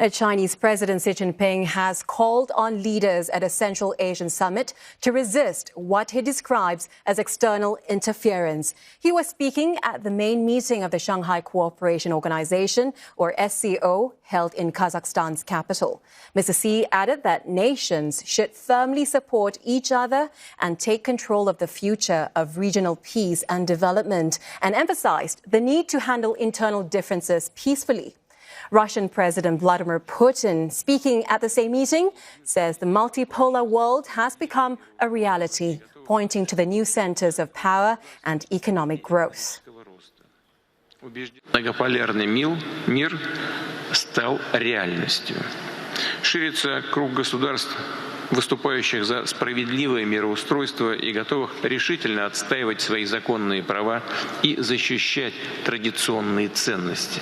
Chinese President Xi Jinping has called on leaders at a Central Asian summit to resist what he describes as external interference. He was speaking at the main meeting of the Shanghai Cooperation Organisation, or SCO, held in Kazakhstan's capital. Mr. Xi added that nations should firmly support each other and take control of the future of regional peace and development, and emphasized the need to handle internal differences peacefully. Russian President Vladimir Putin, speaking at the same meeting, says the multipolar world has become a reality, pointing to the new centers of power and economic growth. Многополярный мир стал реальностью. Ширится круг государств, выступающих за справедливое мироустройство и готовых решительно отстаивать свои законные права и защищать традиционные ценности.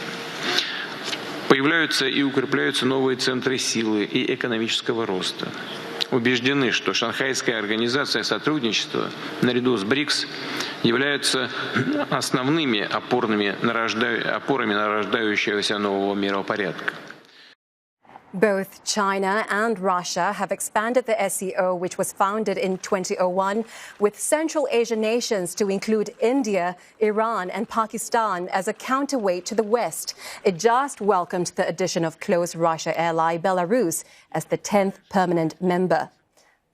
Появляются и укрепляются новые центры силы и экономического роста. Убеждены, что Шанхайская организация сотрудничества наряду с БРИКС являются основными опорами нарождающегося нового миропорядка. Both China and Russia have expanded the SCO, which was founded in 2001, with Central Asian nations to include India, Iran and Pakistan as a counterweight to the West. It just welcomed the addition of close Russia ally Belarus as the 10th permanent member.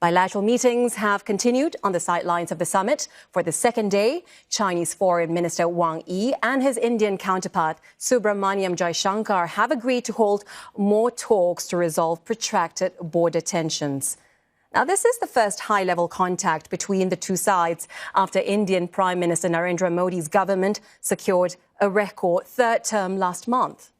Bilateral meetings have continued on the sidelines of the summit. For the second day, Chinese Foreign Minister Wang Yi and his Indian counterpart Subramaniam Jaishankar have agreed to hold more talks to resolve protracted border tensions. Now, this is the first high-level contact between the two sides after Indian Prime Minister Narendra Modi's government secured a record third term last month.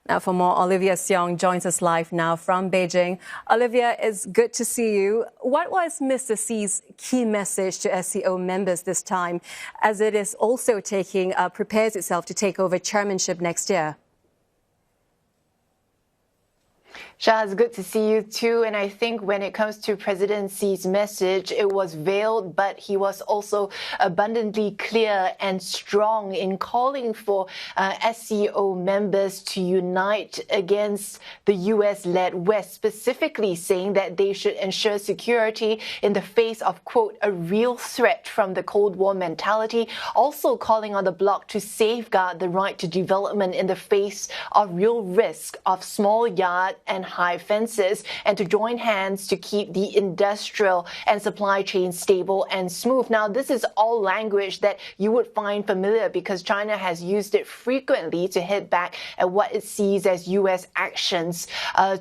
Now, for more, Olivia Siong joins us live now from Beijing. Olivia, it's good to see you. What was Mr. Xi's key message to SCO members this time, as it is also prepares itself to take over chairmanship next year? Shah, it's good to see you too. And I think when it comes to President Xi's message, it was veiled, but he was also abundantly clear and strong in calling for SCO members to unite against the U.S.-led West, specifically saying that they should ensure security in the face of, quote, a real threat from the Cold War mentality, also calling on the bloc to safeguard the right to development in the face of real risk of small yard and high fences, and to join hands to keep the industrial and supply chain stable and smooth. Now, this is all language that you would find familiar because China has used it frequently to hit back at what it sees as U.S. actions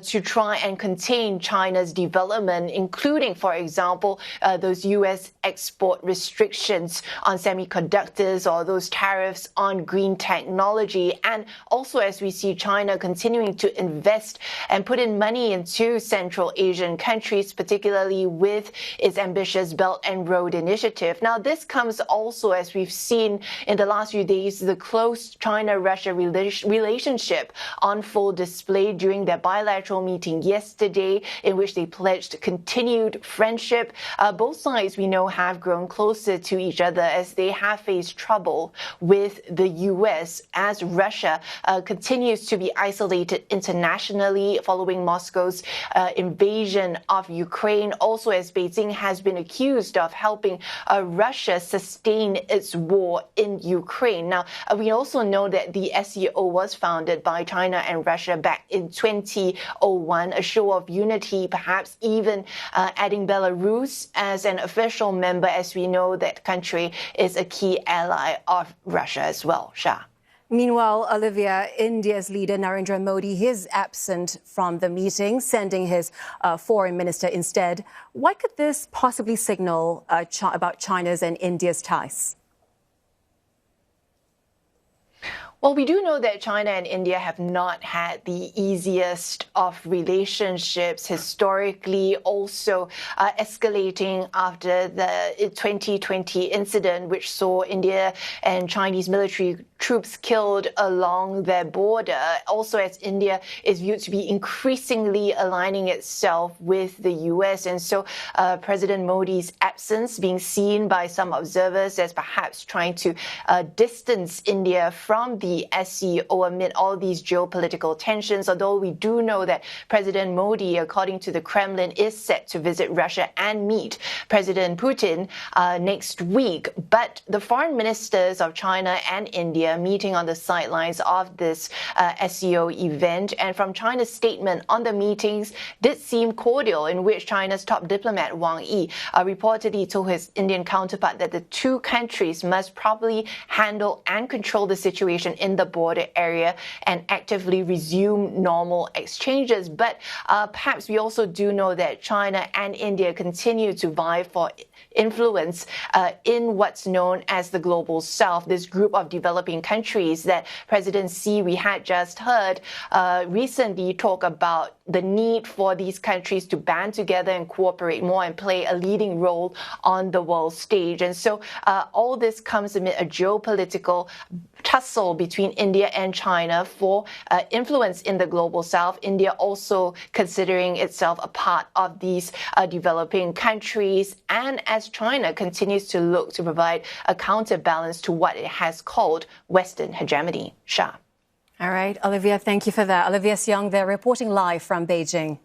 to try and contain China's development, including, for example, those U.S. export restrictions on semiconductors or those tariffs on green technology. And also, as we see China continuing to invest and put in money into Central Asian countries, particularly with its ambitious Belt and Road Initiative. Now, this comes also, as we've seen in the last few days, the close China-Russia relationship on full display during their bilateral meeting yesterday, in which they pledged continued friendship. Both sides, we know, have grown closer to each other as they have faced trouble with the U.S. as Russia continues to be isolated internationally following Moscow's invasion of Ukraine, also as Beijing has been accused of helping Russia sustain its war in Ukraine. Now, we also know that the SCO was founded by China and Russia back in 2001, a show of unity, perhaps even adding Belarus as an official member, as we know that country is a key ally of Russia as well. Shah. Meanwhile, Olivia, India's leader Narendra Modi is absent from the meeting, sending his foreign minister instead. What could this possibly signal about China's and India's ties? Well, we do know that China and India have not had the easiest of relationships historically, also escalating after the 2020 incident, which saw India and Chinese military troops killed along their border. Also, as India is viewed to be increasingly aligning itself with the U.S. And so President Modi's absence being seen by some observers as perhaps trying to distance India from the the SCO amid all these geopolitical tensions, although we do know that President Modi, according to the Kremlin, is set to visit Russia and meet President Putin next week. But the foreign ministers of China and India meeting on the sidelines of this SCO event, and from China's statement on the meetings did seem cordial, in which China's top diplomat Wang Yi reportedly told his Indian counterpart that the two countries must probably handle and control the situation in the border area and actively resume normal exchanges. But perhaps we also do know that China and India continue to vie for influence in what's known as the Global South, this group of developing countries that President Xi, we had just heard, recently talk about the need for these countries to band together and cooperate more and play a leading role on the world stage. And so all this comes amid a geopolitical tussle between India and China for influence in the Global South. India also considering itself a part of these developing countries, and as China continues to look to provide a counterbalance to what it has called Western hegemony. Shah. All right, Olivia, thank you for that. Olivia Siong there reporting live from Beijing.